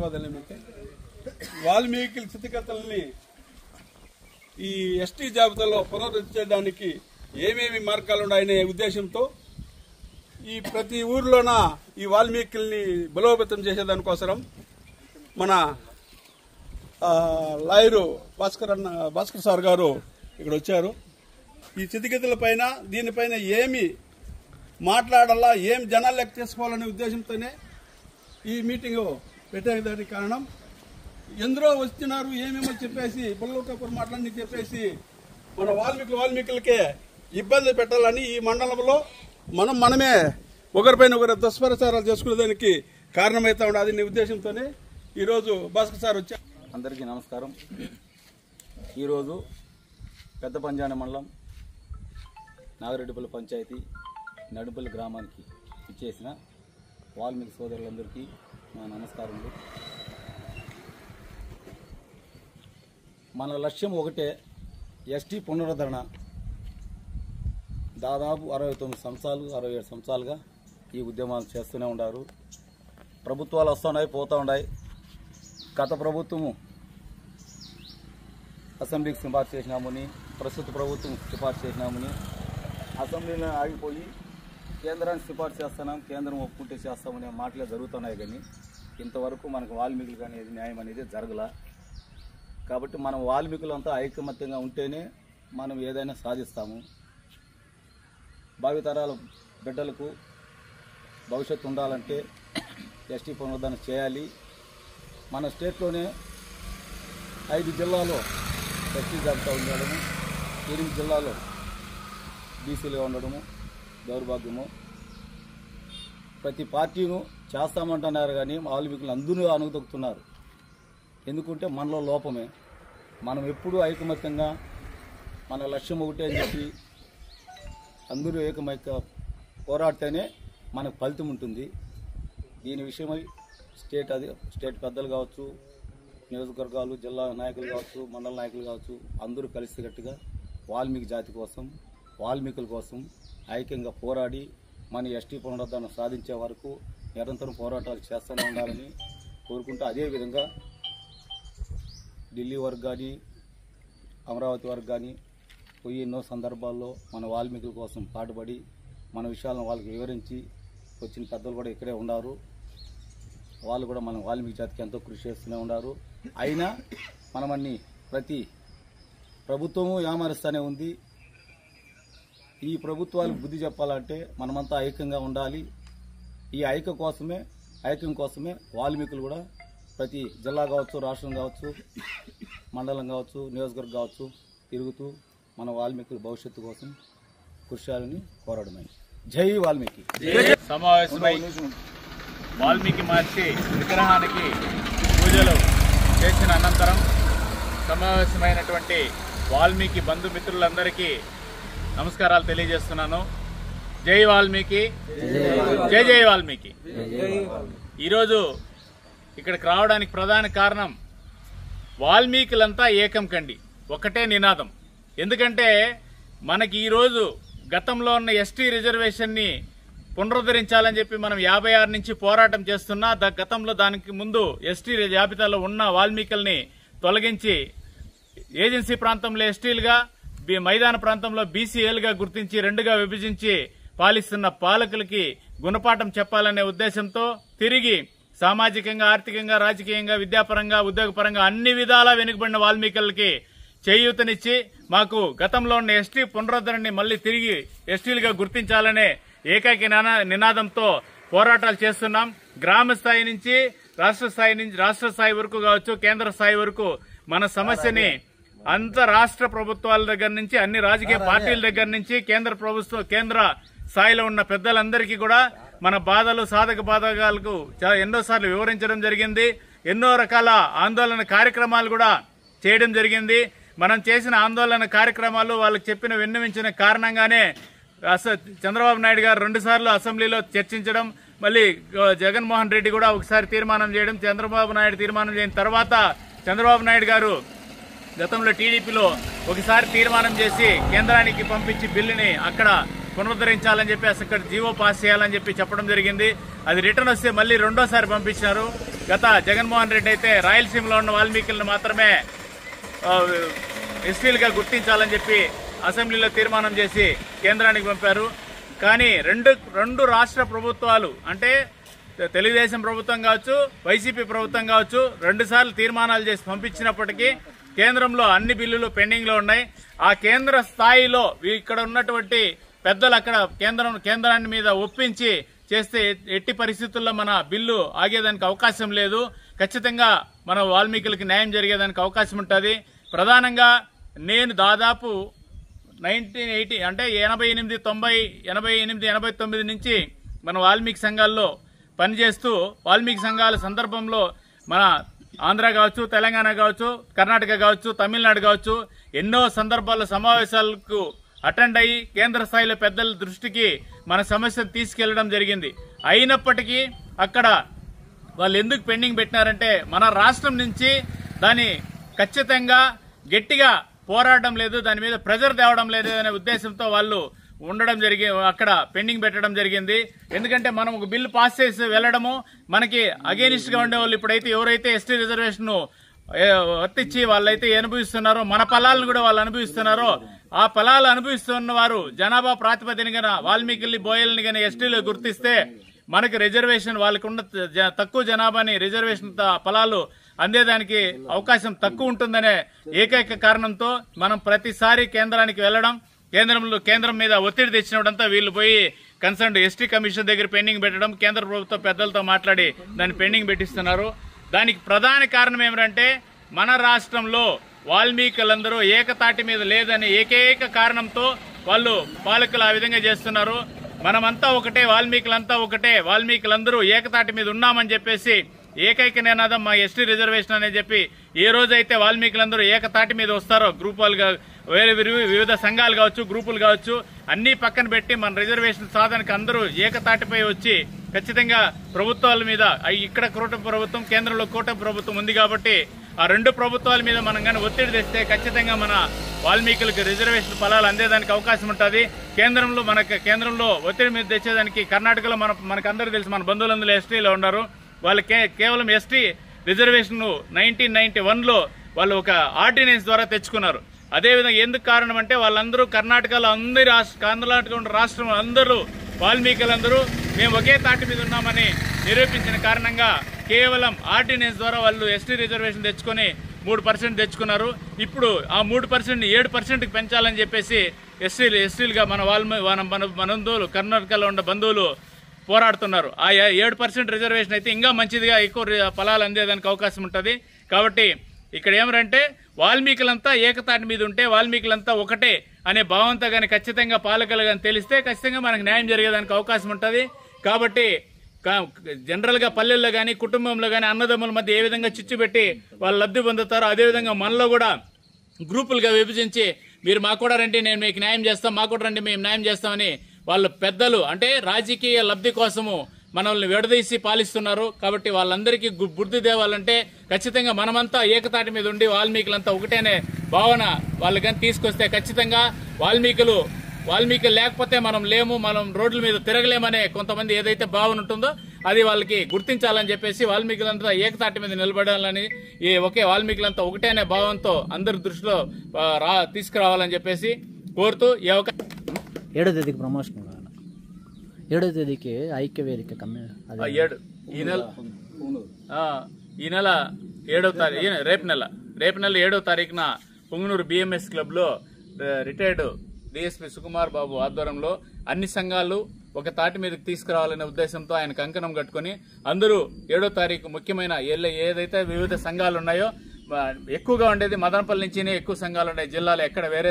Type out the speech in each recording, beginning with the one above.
ధన్యవాదాలు. ఏమంటే వాల్మీకి స్థితిగతుల్ని ఈ ఎస్టీ జాబితాలో పునరుద్ధరించడానికి ఏమేమి మార్గాలు ఉన్నాయనే ఉద్దేశంతో ఈ ప్రతి ఊర్లోన ఈ వాల్మీకుల్ని బలోపేతం చేసేదానికోసం మన లాయరు భాస్కర్ సార్ గారు ఇక్కడ వచ్చారు. ఈ స్థితిగతుల పైన దీనిపైన ఏమి మాట్లాడాలా, ఏం జనాలు లెక్క చేసుకోవాలనే ఉద్దేశంతోనే ఈ మీటింగ్ పెట్టేదానికి కారణం. ఎందరో వస్తున్నారు, ఏమేమో చెప్పేసి బుల్లకపూర్ మాటలన్నీ చెప్పేసి మన వాల్మీకులకే ఇబ్బంది పెట్టాలని ఈ మండలంలో మనమే ఒకరిపైన ఒకరు దుష్ప్రచారాలు చేసుకునేదానికి కారణమవుతా ఉండే. అది నీ ఉద్దేశంతోనే ఈరోజు భాస్కర్ సార్ వచ్చారు. అందరికీ నమస్కారం. ఈరోజు పెద్ద పంజాని మండలం నాగిరెడ్డిపల్లి పంచాయతీ నడుపల్లి గ్రామానికి ఇచ్చేసిన వాల్మీకి సోదరులందరికీ నా నమస్కారములు. మన లక్ష్యం ఒకటే, ఎస్టీ పునరుద్ధరణ. దాదాపు 69 సంవత్సరాలు 67 సంవత్సరాలుగా ఈ ఉద్యమాలు చేస్తూనే ఉన్నారు. ప్రభుత్వాలు వస్తున్నాయి, పోతూ ఉన్నాయి. గత ప్రభుత్వము అసెంబ్లీకి సిఫార్సు చేసినామని, ప్రస్తుత ప్రభుత్వం సిఫార్సు చేసినామని అసెంబ్లీలో ఆగిపోయి కేంద్రాన్ని సిఫార్సు చేస్తున్నాం, కేంద్రం ఒప్పుకుంటే చేస్తామనే మాటలే జరుగుతున్నాయి. కానీ ఇంతవరకు మనకు వాల్మీకులు కానీ న్యాయం అనేది జరగల. కాబట్టి మనం వాల్మీకులంతా ఐకమత్యంగా ఉంటేనే మనం ఏదైనా సాధిస్తాము. భావితరాల బిడ్డలకు భవిష్యత్తు ఉండాలంటే ఎస్టీ పునరుద్ధరణ చేయాలి. మన స్టేట్లోనే 5 జిల్లాలో ఎస్టీ జాబితా ఉండడము, 8 జిల్లాలో బీసీలుగా ఉండడము దౌర్భాగ్యము. ప్రతి పార్టీను చేస్తామంటున్నారు కానీ వాల్మీకులు అందరూ అణుగుతొక్కుతున్నారు. ఎందుకంటే మనలో లోపమే. మనం ఎప్పుడూ ఐకమత్యంగా మన లక్ష్యం ఒకటే అని చెప్పి అందరూ ఏకమైక పోరాడితేనే మనకు ఫలితం ఉంటుంది. దీని విషయమై స్టేట్ పెద్దలు కావచ్చు, నియోజకవర్గాలు, జిల్లా నాయకులు కావచ్చు, మండల నాయకులు కావచ్చు, అందరూ కలిసికట్టుగా వాల్మీకి జాతి కోసం, వాల్మీకుల కోసం ఐక్యంగా పోరాడి మన ఎస్టీ పునరుద్ధరణ సాధించే వరకు నిరంతరం పోరాటాలు చేస్తూనే ఉండాలని కోరుకుంటూ, అదేవిధంగా ఢిల్లీ వరకు కానీ అమరావతి వరకు కానీ పోయి ఎన్నో సందర్భాల్లో మన వాల్మీకుల కోసం పాటుపడి మన విషయాలను వాళ్ళకి వివరించి వచ్చిన పెద్దలు కూడా ఇక్కడే ఉన్నారు. వాళ్ళు కూడా మన వాల్మీకి జాతికి ఎంతో కృషి చేస్తూనే ఉన్నారు. అయినా మనమన్ని ప్రతి ప్రభుత్వము యామరిస్తూనే ఉంది. ఈ ప్రభుత్వాలకు బుద్ధి చెప్పాలంటే మనమంతా ఐక్యంగా ఉండాలి. ఈ ఐక్యం కోసమే వాల్మీకులు కూడా ప్రతి జిల్లా కావచ్చు, రాష్ట్రం కావచ్చు, మండలం కావచ్చు, నియోజకవర్గం కావచ్చు తిరుగుతూ మన వాల్మీకుల భవిష్యత్తు కోసం కృషి చేయాలని కోరడమే. జై వాల్మీకి. సమావేశమై వాల్మీకి మహర్షి విగ్రహానికి పూజలు చేసిన అనంతరం సమావేశమైనటువంటి వాల్మీకి బంధుమిత్రులందరికీ నమస్కారాలు తెలియజేస్తున్నాను. జై వాల్మీకి, జై జై వాల్మీకి. ఈరోజు ఇక్కడికి రావడానికి ప్రధాన కారణం వాల్మీకులంతా ఏకం కండి, ఒకటే నినాదం. ఎందుకంటే మనకి ఈరోజు గతంలో ఉన్న ఎస్టీ రిజర్వేషన్ని పునరుద్ధరించాలని చెప్పి మనం 56 నుంచి పోరాటం చేస్తున్నా, గతంలో దానికి ముందు ఎస్టీ జాబితాలో ఉన్న వాల్మీకుల్ని తొలగించి ఏజెన్సీ ప్రాంతంలో ఎస్టీలుగా, మైదాన ప్రాంతంలో బీసీఏలుగా గుర్తించి 2గా విభజించి పాలిస్తున్న పాలకులకి గుణపాఠం చెప్పాలనే ఉద్దేశంతో తిరిగి సామాజికంగా, ఆర్థికంగా, రాజకీయంగా, విద్యాపరంగా, ఉద్యోగపరంగా అన్ని విధాలా వెనుకబడిన వాల్మీకులకి చేయూతనిచ్చి మాకు గతంలో ఉన్న ఎస్టీ పునరుద్ధరణని మళ్లీ తిరిగి ఎస్టీలుగా గుర్తించాలనే ఏకైక నినాదంతో పోరాటాలు చేస్తున్నాం. గ్రామ స్థాయి నుంచి రాష్ట్ర స్థాయి వరకు కావచ్చు, కేంద్ర స్థాయి వరకు మన సమస్యని రాష్ట్ర ప్రభుత్వాల దగ్గర నుంచి, అన్ని రాజకీయ పార్టీల దగ్గర నుంచి, కేంద్ర స్థాయిలో ఉన్న పెద్దలందరికీ కూడా మన బాధలు, సాధక బాధకాలకు ఎన్నోసార్లు వివరించడం జరిగింది. ఎన్నో రకాల ఆందోళన కార్యక్రమాలు కూడా చేయడం జరిగింది. మనం చేసిన ఆందోళన కార్యక్రమాలు వాళ్ళకి విన్నవించిన కారణంగానే చంద్రబాబు నాయుడు గారు 2 సార్లు అసెంబ్లీలో చర్చించడం, మళ్ళీ జగన్మోహన్ రెడ్డి కూడా ఒకసారి తీర్మానం చేయడం, చంద్రబాబు నాయుడు తీర్మానం చేయని తర్వాత చంద్రబాబు నాయుడు గారు గతంలో టీడీపీలో ఒకసారి తీర్మానం చేసి కేంద్రానికి పంపించి బిల్లుని అక్కడ పునరుద్ధరించాలని చెప్పి అసలు ఇక్కడ జీవో పాస్ చేయాలని చెప్పి చెప్పడం జరిగింది. అది రిటర్న్ వస్తే మళ్ళీ రెండోసారి పంపించినారు. గత జగన్మోహన్ రెడ్డి అయితే రాయలసీమలో ఉన్న వాల్మీకులను మాత్రమే ఎస్టీలుగా గుర్తించాలని చెప్పి అసెంబ్లీలో తీర్మానం చేసి కేంద్రానికి పంపారు. కానీ రెండు రాష్ట్ర ప్రభుత్వాలు అంటే తెలుగుదేశం ప్రభుత్వం కావచ్చు, వైసీపీ ప్రభుత్వం కావచ్చు 2 సార్లు తీర్మానాలు చేసి పంపించినప్పటికీ కేంద్రంలో అన్ని బిల్లులు పెండింగ్ లో ఉన్నాయి. ఆ కేంద్ర స్థాయిలో ఇక్కడ ఉన్నటువంటి పెద్దలు అక్కడ కేంద్రాన్ని మీద ఒప్పించి చేస్తే ఎట్టి పరిస్థితుల్లో మన బిల్లు ఆగేదానికి అవకాశం లేదు. ఖచ్చితంగా మన వాల్మీకులకి న్యాయం జరిగేదానికి అవకాశం ఉంటుంది. ప్రధానంగా నేను దాదాపు 1980 అంటే 88, 90, 88, 89 నుంచి మన వాల్మీకి సంఘాల్లో పనిచేస్తూ వాల్మీకి సంఘాల సందర్భంలో మన ఆంధ్ర కావచ్చు, తెలంగాణ కావచ్చు, కర్ణాటక కావచ్చు, తమిళనాడు కావచ్చు ఎన్నో సందర్భాల్లో సమావేశాలకు అటెండ్ అయ్యి కేంద్ర స్థాయిలో పెద్దల దృష్టికి మన సమస్యను తీసుకెళ్లడం జరిగింది. అయినప్పటికీ అక్కడ వాళ్ళు ఎందుకు పెండింగ్ పెట్టినారంటే మన రాష్ట్రం నుంచి దాన్ని ఖచ్చితంగా గట్టిగా పోరాడడం లేదు, దాని మీద ప్రెజర్ తేవడం లేదు అనే ఉద్దేశంతో వాళ్ళు ఉండడం అక్కడ పెండింగ్ పెట్టడం జరిగింది. ఎందుకంటే మనం ఒక బిల్లు పాస్ చేసి వెళ్లడము మనకి అగేనిస్ట్ గా ఉండేవాళ్ళు ఇప్పుడైతే ఎవరైతే ఎస్టీ రిజర్వేషన్ వర్తించి వాళ్ళైతే అనుభవిస్తున్నారో మన ఫలాలను కూడా వాళ్ళు అనుభవిస్తున్నారో ఆ ఫలాలు అనుభవిస్తున్న వారు జనాభా ప్రాతిపదికన వాల్మీకి బోయల్ని గానీ ఎస్టీలు గుర్తిస్తే మనకి రిజర్వేషన్ వాళ్ళకున్న తక్కువ జనాభాని రిజర్వేషన్ ఫలాలు అందేదానికి అవకాశం తక్కువ ఉంటుందనే ఏకైక కారణంతో మనం ప్రతిసారి కేంద్రానికి వెళ్లడం, కేంద్రం మీద ఒత్తిడి తెచ్చినప్పుడంతా వీళ్ళు పోయి కన్సర్న్ ఎస్టీ కమిషన్ దగ్గర పెండింగ్ పెట్టడం, కేంద్ర ప్రభుత్వ పెద్దలతో మాట్లాడి దాన్ని పెండింగ్ పెట్టిస్తున్నారు. దానికి ప్రధాన కారణం ఏమిటంటే మన రాష్ట్రంలో వాల్మీకులందరూ ఏకతాటి మీద లేదని ఏకైక కారణంతో వాళ్ళు పాలకులు ఆ విధంగా చేస్తున్నారు. మనమంతా ఒకటే, వాల్మీకులంతా ఒకటే, వాల్మీకులందరూ ఏకతాటి మీద ఉన్నామని చెప్పేసి ఏకైక నినాదం మా ఎస్టీ రిజర్వేషన్ అని చెప్పి ఏ రోజైతే వాల్మీకులందరూ ఏకతాటి మీద వస్తారో గ్రూపులుగా వేరే వివిధ సంఘాలు కావచ్చు, గ్రూపులు కావచ్చు అన్ని పక్కన పెట్టి మన రిజర్వేషన్ సాధనకు అందరూ ఏకతాటిపై వచ్చి ఖచ్చితంగా ప్రభుత్వాల మీద ఇక్కడ కూటమి ప్రభుత్వం, కేంద్రంలో కూటమి ప్రభుత్వం ఉంది కాబట్టి ఆ 2 ప్రభుత్వాల మీద మనం కానీ ఒత్తిడి తెస్తే ఖచ్చితంగా మన వాల్మీకులకు రిజర్వేషన్ ఫలాలు అందేదానికి అవకాశం ఉంటుంది. కేంద్రంలో ఒత్తిడి మీద తెచ్చేదానికి కర్ణాటకలో మనకందరూ తెలుసు, మన బంధువులందరూ ఎస్టీలో ఉన్నారు. వాళ్ళు కేవలం ఎస్టీ రిజర్వేషన్ 1991లో వాళ్ళు ఒక ఆర్డినెన్స్ ద్వారా తెచ్చుకున్నారు. అదేవిధంగా ఎందుకు కారణం అంటే వాళ్ళందరూ కర్ణాటకలో కర్ణాటక రాష్ట్రం అందరూ వాల్మీకులందరూ మేము ఒకే తాటి మీద ఉన్నామని నిరూపించిన కారణంగా కేవలం ఆర్డినెన్స్ ద్వారా వాళ్ళు ఎస్టీ రిజర్వేషన్ తెచ్చుకొని 3% తెచ్చుకున్నారు. ఇప్పుడు ఆ 3% 7%కి పెంచాలని చెప్పేసి ఎస్టీలుగా మన బంధువులు కర్ణాటకలో ఉన్న బంధువులు పోరాడుతున్నారు. ఆ 7% రిజర్వేషన్ అయితే ఇంకా మంచిదిగా ఎక్కువ ఫలాలు అందేదానికి అవకాశం ఉంటుంది. కాబట్టి ఇక్కడ ఏమంటే వాల్మీకులంతా ఏకతాటి మీద ఉంటే వాల్మీకులంతా ఒకటే అనే భావంతో కానీ ఖచ్చితంగా పాలకులు కానీ తెలిస్తే ఖచ్చితంగా మనకు న్యాయం జరిగేదానికి అవకాశం ఉంటుంది. కాబట్టి జనరల్ గా పల్లెల్లో గానీ కుటుంబంలో గానీ అన్నదమ్ముల మధ్య ఏ విధంగా చిచ్చు పెట్టి వాళ్ళు లబ్ధి పొందుతారో అదేవిధంగా మనలో కూడా గ్రూపులుగా విభజించి మీరు మాకు కూడా రండి నేను మీకు న్యాయం చేస్తాం, మాకు కూడా రండి మేము న్యాయం చేస్తామని వాళ్ళ పెద్దలు అంటే రాజకీయ లబ్ధి కోసము మనల్ని విడదీసి పాలిస్తున్నారు. కాబట్టి వాళ్ళందరికీ బుద్ధి తేవాలంటే ఖచ్చితంగా మనమంతా ఏకతాటి మీద ఉండి వాల్మీకులంతా ఒకటేనే భావన వాళ్ళు కానీ తీసుకొస్తే ఖచ్చితంగా వాల్మీకులు లేకపోతే మనం లేము, మనం రోడ్ల మీద తిరగలేమనే కొంతమంది ఏదైతే భావన ఉంటుందో అది వాళ్ళకి గుర్తించాలని చెప్పేసి వాల్మీకులంతా ఏకతాటి మీద నిలబడాలని ఒకే వాల్మీకులంతా ఒకటేనే భావంతో అందరి దృష్టిలో తీసుకురావాలని చెప్పేసి కోరుతూ ఈ అవకాశం 7వ తేదీకి ప్రమోషన్ 7వ తేదీకి ఐక్య వేదిక ఈ నెల 7వ తారీఖు రేపు నెల 7వ తారీఖున పొంగునూరు బిఎంఎస్ క్లబ్ లో రిటైర్డ్ డిఎస్పీ సుకుమార్ బాబు ఆధ్వర్యంలో అన్ని సంఘాలు ఒక తాటి మీదకి తీసుకురావాలనే ఉద్దేశంతో ఆయన కంకణం కట్టుకుని అందరూ 7వ తారీఖు ముఖ్యమైన ఏదైతే వివిధ సంఘాలు ఉన్నాయో ఎక్కువగా ఉండేది మదనపల్లి నుంచినే ఎక్కువ సంఘాలు ఉన్నాయి జిల్లాలో, ఎక్కడ వేరే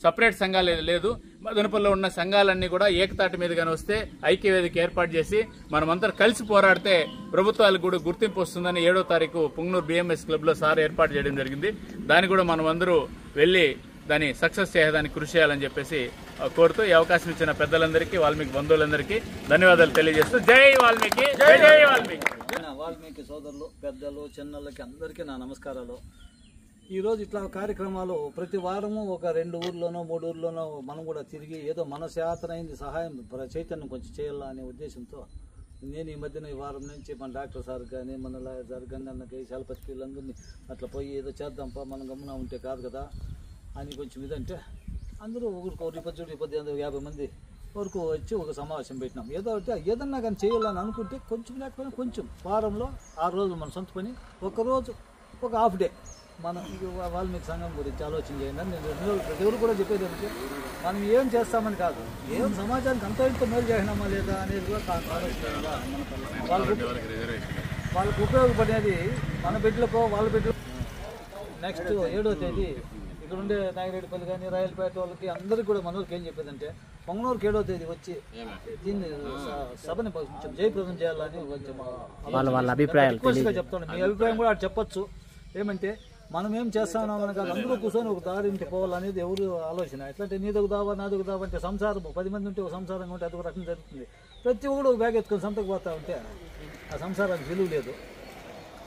సపరేట్ సంఘాలు లేదు. మదనపల్లిలో ఉన్న సంఘాలన్నీ కూడా ఏకతాటి మీదగానే వస్తే ఐక్యవేదిక ఏర్పాటు చేసి మనమంతా కలిసి పోరాడితే ప్రభుత్వాలకు కూడా గుర్తింపు వస్తుందని 7వ తారీఖు పొంగునూరు బిఎంఎస్ క్లబ్ లో సార్ ఏర్పాటు చేయడం జరిగింది. దాన్ని కూడా మనం అందరూ వెళ్లి దాన్ని సక్సెస్ చేయడానికి కృషి చేయాలని చెప్పేసి కోరుతూ ఈ అవకాశం ఇచ్చిన పెద్దలందరికీ వాల్మీకి బంధువులందరికీ ధన్యవాదాలు తెలియజేస్తూ జై వాల్మీకి, జై జై వాల్మీకి. వాల్మీకి సోదరులు పెద్దలు చిన్నలకి అందరికీ నా నమస్కారాలు. ఈరోజు ఇట్లా కార్యక్రమాలు ప్రతి వారము ఒక 2 ఊర్లోనో 3 ఊర్లోనో మనం కూడా తిరిగి ఏదో మన శాతనైంది సహాయం చైతన్యం కొంచెం చేయాలా అనే ఉద్దేశంతో నేను ఈ మధ్యన ఈ వారం నుంచి మన డాక్టర్ సార్ కానీ మన లాయర్ సార్ కానీ అన్నకి చలపతికి వీళ్ళందరినీ అట్లా పోయి ఏదో చేద్దాంపా మనం గమ్మున ఉంటే కాదు కదా అని కొంచెం ఇదంటే అందరూ ఊరికి 10-50 మంది వరకు వచ్చి ఒక సమావేశం పెట్టినాం. ఏదన్నా కానీ చేయాలని అనుకుంటే కొంచెం లేకపోయినా కొంచెం వారంలో 6 రోజులు మన సొంత పని, ఒకరోజు ఒక హాఫ్ డే మనం వాల్మీకి సంఘం గురించి ఆలోచన చేయండి అని నేను ఎవరు కూడా చెప్పేది ఏంటంటే మనం ఏం చేస్తామని కాదు, ఏం సమాజానికి అంత ఇంత మేలు చేసినామా లేదా అనేది కూడా ఆలోచన. వాళ్ళకు ఉపయోగపడేది మన బిడ్డలకో వాళ్ళ బిడ్డలకు. నెక్స్ట్ 7వ తేదీ ఇక్కడ ఉండే నాగిరెడ్డిపల్లి కానీ రాయలపేట వాళ్ళకి అందరికీ కూడా మనోళ్ళకి ఏం చెప్పేదంటే పొంగనూరుకి 7వ తేదీ వచ్చి దీన్ని సభని కొంచెం జయప్రదం చేయాలని కొంచెం వాళ్ళ అభిప్రాయాలు చెప్తాను. మీ అభిప్రాయం కూడా అటు చెప్పొచ్చు. ఏమంటే మనం ఏం చేస్తామని కాదు, అందరూ కూర్చొని ఒక దారి ఇంటి పోవాలనేది ఎవరు ఆలోచన. ఎట్లంటే నీదొక దావా నాదొక దావా అంటే సంసారం 10 మంది ఉంటే ఒక సంసారంగా ఉంటే అదొక రకం జరుగుతుంది. ప్రతి ఒక్కడు ఒక బ్యాగ్ ఎత్తుకొని సంతకు పోతా ఉంటే ఆ సంసారానికి విలువ లేదు.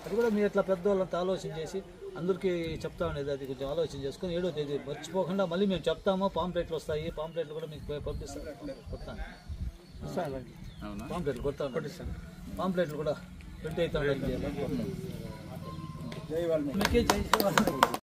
అది కూడా మీరు ఎట్లా పెద్దవాళ్ళంతా ఆలోచన చేసి అందరికీ చెప్తా ఉండేది, అది కొంచెం ఆలోచన చేసుకొని 7వ తేదీ మర్చిపోకుండా మళ్ళీ మేము చెప్తాము. పాంప్లెట్లు వస్తాయి, పాంప్లెట్లు కూడా మీకు పంపిస్తాను, కొడతాను. పాంప్లెట్లు కొడతాను, పాంప్లెట్లు కూడా ప్రింట్ అవుతా ఉండాలి.